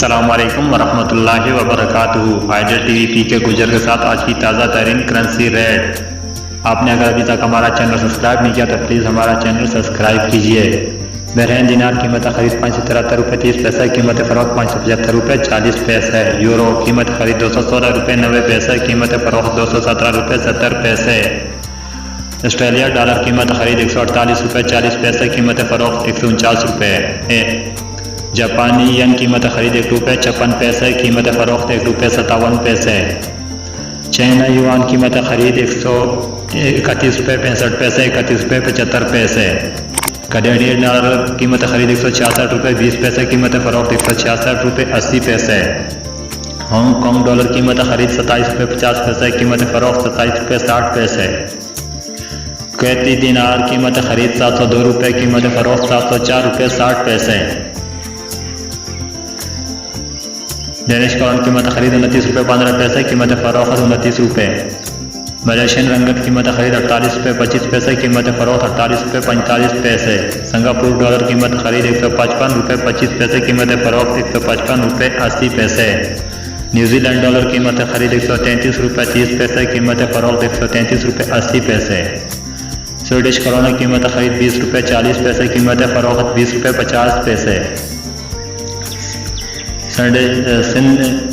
अस्सलामुअलैकुम वरहमतुल्लाहि वबरकातुहू। Ideal TV P के गुजर के साथ आज की ताज़ा तरीन करेंसी रेट। आपने अगर अभी तक हमारा चैनल सब्सक्राइब नहीं किया तो प्लीज़ हमारा चैनल सब्सक्राइब कीजिए। बहरीन दिनार कीमत खरीद 573 रुपये 30 पैसे, कीमत फ़रोख्त 575 रुपये 40 पैसे। यूरो कीमत खरीद 216 रुपये 90 पैसे, कीमत फ़रोख्त 217 रुपये 70 पैसे। ऑस्ट्रेलिया डॉलर कीमत खरीद 148 रुपये 40 पैसे, कीमत फ़रोख्त 149 रुपये। जापानी येन कीमत खरीद 1 रुपये 56 पैसे, कीमत फ़रोख्त 1 रुपये 57 पैसे। चाइना युआन कीमत खरीद 131 रुपये 65 पैसे, 31 रुपये 75 पैसे। कैनेडियन डॉलर कीमत खरीद 166 रुपये 20 पैसे, कीमत फ़रोख्त 166 रुपये 80 पैसे। हांगकॉन्ग डॉलर कीमत खरीद 27 रुपये 50 पैसे, कीमत फ़रोख्त 27 रुपये 60 पैसे। कुवैती दिनार कीमत खरीद 702 रुपये, कीमत फ़रोख्त 704 रुपये 60 पैसे। डेनिश करोन कीमत खरीद 29 रुपये 15 पैसे, कीमत फ़रोख्त 29 रुपये। मलेशियन रंगत कीमत खरीद 48 रुपये 25 पैसे, कीमत फ़रोख्त 48 रुपये 45 पैसे। सिंगापुर डॉलर कीमत खरीद 155 रुपये 25 पैसे, कीमत फ़रोख्त 155 रुपये 80 पैसे। न्यूजीलैंड डॉलर कीमत खरीद 133 रुपये 30 पैसे, कीमत फ़रोख्त 133 रुपये 80 पैसे। स्वीडिश करोना कीमत खरीद 20 रुपये 40 पैसे, कीमत फ़रोख्त 20 रुपये 50 पैसे।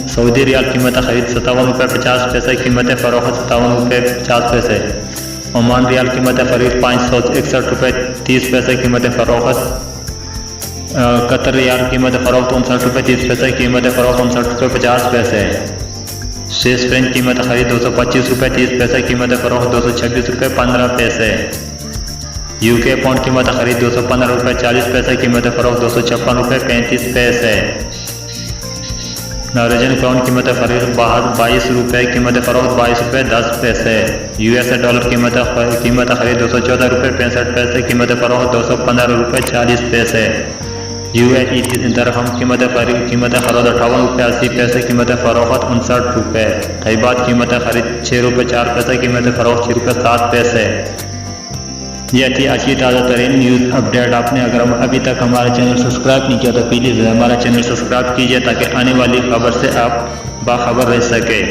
सऊदी रियाल कीमत खरीद 57 रुपये 50 पैसे, कीमत फ़रोख्त 57 रुपये 50 पैसे। ओमान रियाल कीमत खरीद 561 रुपये 30 पैसे, कीमत फ़रोख्त। कतर रियाल कीमत फ़रोख्त 59 रुपये 30 पैसे, कीमत फ़रोख्त 59 रुपये 50 पैसे। स्विस फ्रेंच कीमत खरीद 225 रुपये 30 पैसे, कीमत फ़रोख्त 226 रुपये 15 पैसे। यूके पाउंड कीमत खरीद 215 रुपये 40 पैसे, कीमत फ़रोख्त 256 रुपये 35 पैसे। नॉर्वेजियन क्राउन कीमत खरीद 22 रुपये, कीमत फ़रोख्त 22 रुपये 10 पैसे। यूएसए डॉलर कीमत खरीद 214 रुपये 65 पैसे, कीमत फ़रोख्त 215 रुपये 40 पैसे। यूएई दरहम कीमत खरीद 58 रुपये 80 पैसे, कीमत फ़रोख्त 59 रुपये। तैयबात कीमत खरीद 6 रुपये 4 पैसे, कीमत फ़रोख्त 6 रुपये 7 पैसे। यह थी आज की ताज़ा तरीन न्यूज़ अपडेट। आपने अगर अभी तक हमारा चैनल सब्सक्राइब नहीं किया तो प्लीज़ हमारा चैनल सब्सक्राइब कीजिए ताकि आने वाली खबर से आप बाखबर रह सकें।